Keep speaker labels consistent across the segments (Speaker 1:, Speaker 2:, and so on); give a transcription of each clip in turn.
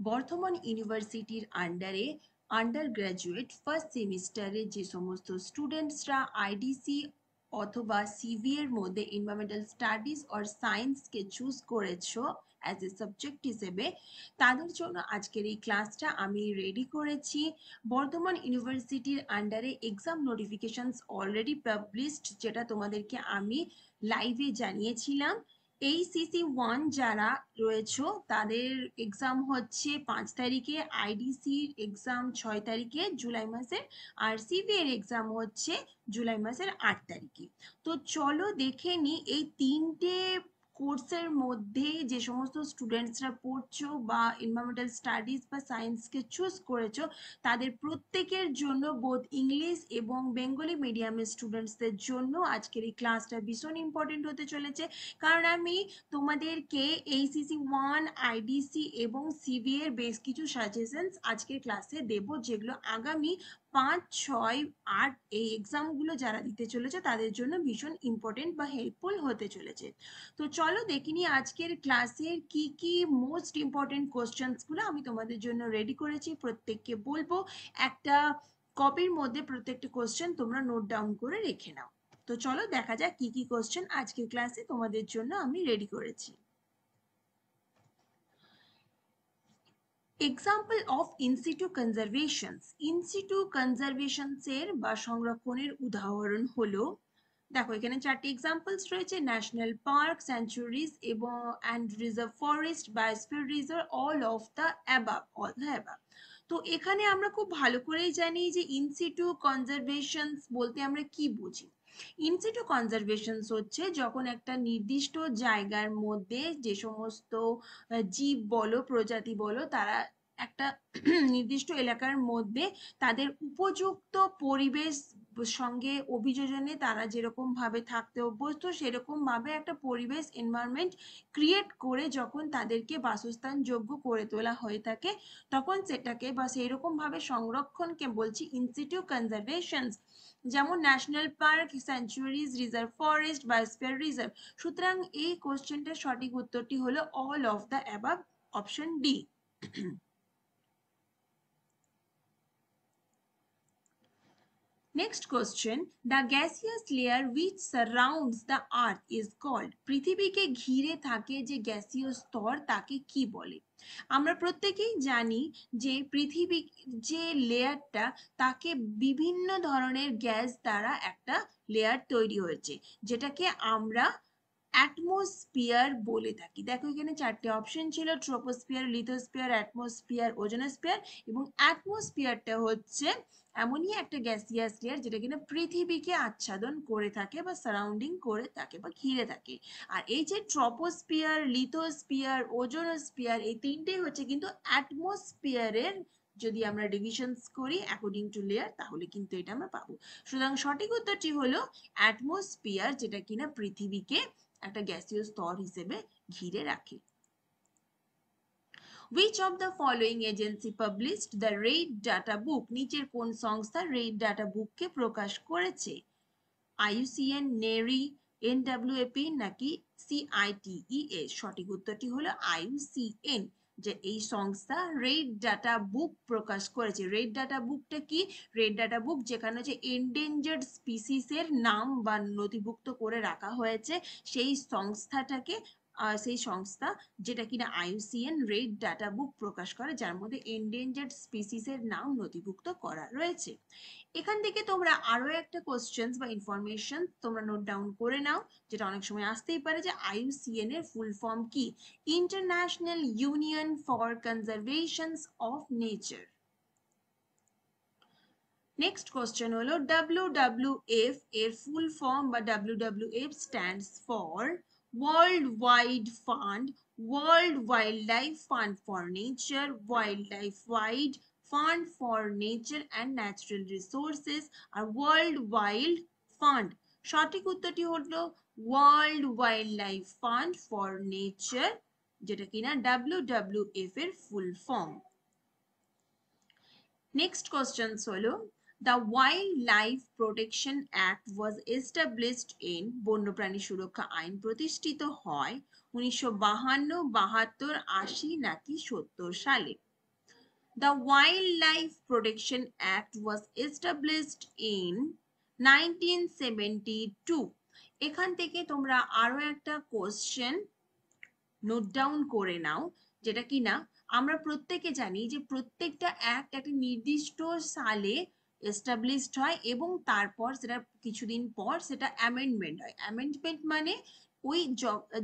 Speaker 1: বর্ধমান ইউনিভার্সিটির আন্ডারে under graduate first সেমিস্টারে যে সমস্ত স্টুডেন্টসরা আইডিসি অথবা সিভি এর মধ্যে এনভায়রনমেন্টাল স্টাডিজ অর সায়েন্সকে চুজ করেছো অ্যাজ এ সাবজেক্ট হিসেবে, তাদের জন্য আজকের এই ক্লাসটা আমি রেডি করেছি। বর্ধমান ইউনিভার্সিটির আন্ডারে এক্সাম নোটিফিকেশনস অলরেডি পাবলিশড, যেটা তোমাদেরকে আমি লাইভে জানিয়েছিলাম। ACC1 যারা রয়েছে তাদের এক্সাম হচ্ছে 5 তারিখে, আইডিসির এক্সাম 6 তারিখে জুলাই মাসের, আর সিভি এর এক্সাম হচ্ছে জুলাই মাসের 8 তারিখে। তো চলো দেখে নি এই তিনটে কোর্সের মধ্যে যে সমস্ত স্টুডেন্টসরা পড়ছো বা এনভায়রনমেন্টাল স্টাডিজ বা সায়েন্সকে চুজ করেছো, তাদের প্রত্যেকের জন্য বোধ ইংলিশ এবং বেঙ্গলি মিডিয়ামের স্টুডেন্টসদের জন্য আজকের এই ক্লাসটা ভীষণ ইম্পর্টেন্ট হতে চলেছে। কারণ আমি তোমাদেরকে ACC1, আইডিসি এবং সিভি এর বেশ কিছু সাজেশনস আজকের ক্লাসে দেব, যেগুলো আগামী 5, 6, 8 এই এক্সামগুলো যারা দিতে চলেছে তাদের জন্য ভীষণ ইম্পর্টেন্ট বা হেল্পফুল হতে চলেছে। তো চলো দেখিনি আজকের ক্লাসের কি কি মোস্ট ইম্পর্টেন্ট কোশ্চেন্সগুলো আমি তোমাদের জন্য রেডি করেছি। প্রত্যেককে বলবো একটা কপির মধ্যে প্রত্যেকটা কোশ্চেন তোমরা নোট ডাউন করে রেখে নাও। তো চলো দেখা যাক কি কি কোশ্চেন আজকের ক্লাসে তোমাদের জন্য আমি রেডি করেছি। Example of in situ conservations. In situ conservations এর বা সংরক্ষণের উদাহরণ হলো, দেখো এখানে চারটি এক্সাম্পলস রয়েছে: ন্যাশনাল পার্ক, স্যাংচুয়ারিজ এবং and reserve forest, biosphere reserve, all of the above, all the above. তো এখানে আমরা খুব ভালো করেই জানি যে ইনসিটু কনজারভেশনস বলতে আমরা কি বুঝি। ইনসিটু কনজারভেশনস হচ্ছে যখন একটা নির্দিষ্ট জায়গার মধ্যে যে সমস্ত জীব বলো, প্রজাতি বলো, তারা একটা নির্দিষ্ট এলাকার মধ্যে তাদের উপযুক্ত পরিবেশ সঙ্গে অভিযোজনে তারা যেরকম ভাবে থাকতে অভ্যস্ত, সেরকম ভাবে একটা পরিবেশ এনভায়রনমেন্ট ক্রিয়েট করে যখন তাদেরকে বাসস্থান যোগ্য করে তোলা হয়ে থাকে, তখন সেটাকে বা সেই রকম ভাবে সংরক্ষণকে বলছি ইনসিটু কনজারভেশন। যেমন national park, স্যাংচুয়ারিজ, reserve forest, biosphere reserve. সুতরাং এই কোশ্চেনটার সঠিক উত্তরটি হলো all of the above, option D. Next question, the gaseous layer which surrounds the earth is called. পৃথিবীকে ঘিরে থাকে যে গ্যাসীয় স্তর তাকে কি বলে? আমরা প্রত্যেকেই জানি যে পৃথিবী যে লেয়ারটা, তাকে বিভিন্ন ধরনের গ্যাস দ্বারা একটা লেয়ার তৈরি হয়েছে, যেটাকে আমরা অ্যাটমোস্ফিয়ার বলে থাকি। দেখো এখানে চারটে অপশন ছিল: ট্রোপোস্ফিয়ার, লিথোস্ফিয়ার, অ্যাটমোস্ফিয়ার, ওজোনোস্ফিয়ার। এবং অ্যাটমোস্ফিয়ারটা হচ্ছে এমনই একটা গ্যাসিয়াস লেয়ার যেটা কিনা পৃথিবীকে আচ্ছাদন করে থাকে বা সারাউন্ডিং করে থাকে বা ঘিরে থাকে। আর এই যে ট্রপোস্ফিয়ার, লিথোস্ফিয়ার, ওজোনোস্ফিয়ার, এই তিনটেই হচ্ছে কিন্তু অ্যাটমোস্ফিয়ারের, যদি আমরা ডিভিশনস করি অ্যাকর্ডিং টু লেয়ার, তাহলে কিন্তু এটা আমরা পাবো। সুতরাং সঠিক উত্তরটি হলো অ্যাটমোস্ফিয়ার, যেটা কিনা পৃথিবীকে একটা গ্যাসীয় স্তর হিসেবে ঘিরে রাখে। Which of the following agency published the RAID data book? নিচের কোন সংস্থা RAID data book কে প্রকাশ করেছে? IUCN, NERI, NWAP নাকি CITES? সঠিক উত্তরটি হলো IUCN, যে এই সংস্থা রেড ডাটা বুক প্রকাশ করেছে। রেড ডাটা বুকটা কি? রেড ডাটা বুক যেখানে যে এন্ডেঞ্জার্ড স্পিসিসের নাম বা নথিভুক্ত করে রাখা হয়েছে, সেই সংস্থাটাকে সেই সংস্থা যেটা কিনা IUCN রেড ডাটা বুক প্রকাশ করে, যার মধ্যে এন্ডেঞ্জার্ড স্পিসিসের নাম নথিভুক্ত করা রয়েছে। এখান থেকে তোমরা আরো একটা কোশ্চেন বা ইনফরমেশন তোমরা নোট ডাউন করে নাও, যেটা অনেক সময় আসতেই পারে, যে IUCN এর ফুল ফর্ম কি? International Union for Conservation of Nature. Next question হলো WWF এর ফুল ফর্ম বা WWF stands for world wide fund, world wildlife fund for nature, wildlife wide fund for nature and natural resources, আর world wild fund. সঠিক উত্তরটি হলো world wildlife fund for nature, যেটা কিনা WWF এর full form. Next question হলো The Wildlife Protection Act was established in, বন্যপ্রাণী সুরক্ষা আইন প্রতিষ্ঠিত হয় 1952, 72, 80 নাকি 70 সালে? The Wildlife Protection Act was established in 1972. এখান থেকে তোমরা আরো একটা কোশ্চেন নোট ডাউন করে নাও, যেটা কিনা আমরা প্রত্যেকে জানি যে প্রত্যেকটা অ্যাক্ট একটা নির্দিষ্ট সালে এস্টাবলিশড হয় এবং তারপর সেটা কিছুদিন পর সেটা অ্যামেন্ডমেন্ট হয়। অ্যামেন্ডমেন্ট মানে ওই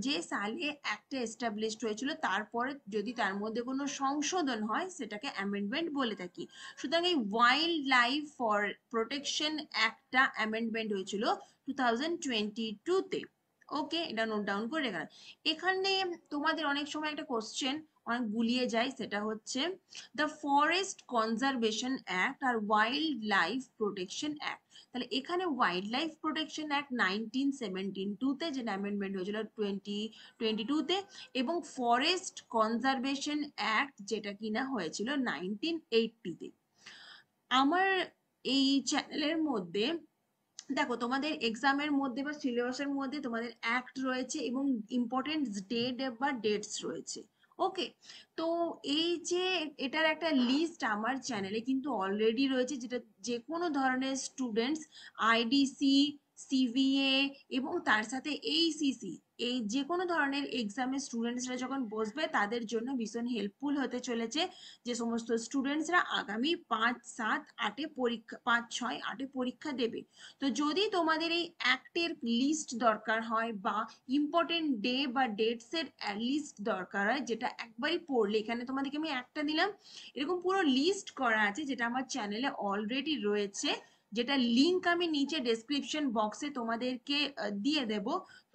Speaker 1: যে সালে একটা এস্টাবলিশড হয়েছিল তারপরে যদি তার মধ্যে কোনো সংশোধন হয় সেটাকে অ্যামেন্ডমেন্ট বলে থাকি। সুতরাং এই ওয়াইল্ড লাইফ ফর প্রোটেকশন অ্যাক্টটা অ্যামেন্ডমেন্ট হয়েছিল 2022-তে। ওকে, এটা নোট ডাউন করে রেখে। এখানে তোমাদের অনেক সময় একটা কোশ্চেন অনেক গুলিয়ে যায়, সেটা হচ্ছে দ্য ফরেস্ট কনজারভেশন অ্যাক্ট আর ওয়াইল্ড লাইফ প্রোটেকশন অ্যাক্ট। তাহলে এখানে ওয়াইল্ড লাইফ প্রোটেকশন অ্যাক্ট 1972-তে যেটা অ্যামেন্ডমেন্ট হয়েছিল 2022-তে, এবং ফরেস্ট কনজারভেশন অ্যাক্ট যেটা কিনা হয়েছিল 1980-তে। আমার এই চ্যানেলের মধ্যে দেখো তোমাদের এক্সামের মধ্যে বা সিলেবাসের মধ্যে তোমাদের অ্যাক্ট রয়েছে এবং ইম্পর্টেন্ট ডেট বা ডেটস রয়েছে। ওকে, তো এই যে এটার একটা লিস্ট আমার চ্যানেলে কিন্তু অলরেডি রয়েছে, যেটা যে কোনো ধরনের স্টুডেন্টস আইডিসি, সিভিএ এবং তার সাথে এইসিসি, এই যে কোনো ধরনের এক্সামে স্টুডেন্টসরা যখন বসবে তাদের জন্য ভীষণ হেল্পফুল হতে চলেছে। যে সমস্ত স্টুডেন্টসরা আগামী 5-7-8 পরীক্ষা 5-6-8 পরীক্ষা দেবে, তো যদি তোমাদের এই অ্যাক্টের লিস্ট দরকার হয় বা ইম্পর্টেন্ট ডে বা ডেটস এর লিস্ট দরকার হয়, যেটা একবারই পড়লে, এখানে তোমাদেরকে আমি একটা দিলাম, এরকম পুরো লিস্ট করা আছে যেটা আমার চ্যানেলে অলরেডি রয়েছে, যেটা লিংক আমি নিচে ডেসক্রিপশন বক্সে তোমাদেরকে দিয়ে দেব।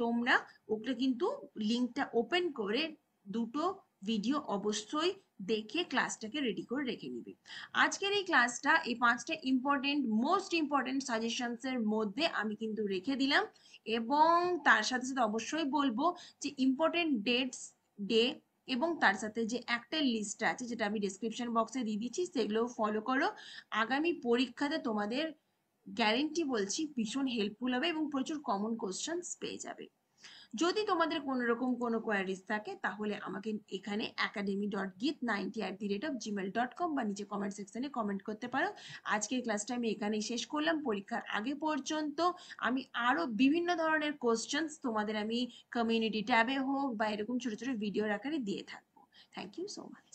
Speaker 1: তোমরা ওটা কিন্তু লিংকটা ওপেন করে দুটো ভিডিও অবশ্যই দেখে ক্লাসটাকে রেডি করে রেখে নিবে। আজকের এই ক্লাসটা এই 5টা ইম্পর্টেন্ট মোস্ট ইম্পর্টেন্ট সাজেশনস এর মধ্যে আমি কিন্তু রেখে দিলাম, এবং তার সাথে সাথে অবশ্যই বলবো যে ইম্পর্টেন্ট ডেটস, ডে এবং তার সাথে যে একটা লিস্ট আছে যেটা আমি ডেসক্রিপশন বক্সে দিয়ে দিচ্ছি সেগুলো ফলো করো। আগামী পরীক্ষাতে তোমাদের গ্যারেন্টি বলছি ভীষণ হেল্পফুল হবে এবং প্রচুর কমন কোশ্চেন্স পেয়ে যাবে। যদি তোমাদের কোনো রকম কোনো কোয়ারিজ থাকে তাহলে আমাকে এখানে academy.git90@gmail.com বা নিচে কমেন্ট সেকশনে কমেন্ট করতে পারো। আজকের ক্লাসটা আমি এখানেই শেষ করলাম। পরীক্ষার আগে পর্যন্ত আমি আরো বিভিন্ন ধরনের কোশ্চেন্স তোমাদের আমি কমিউনিটি ট্যাবে হোক বা এরকম ছোট ছোট ভিডিওর আকারে দিয়ে থাকবো। Thank you so much.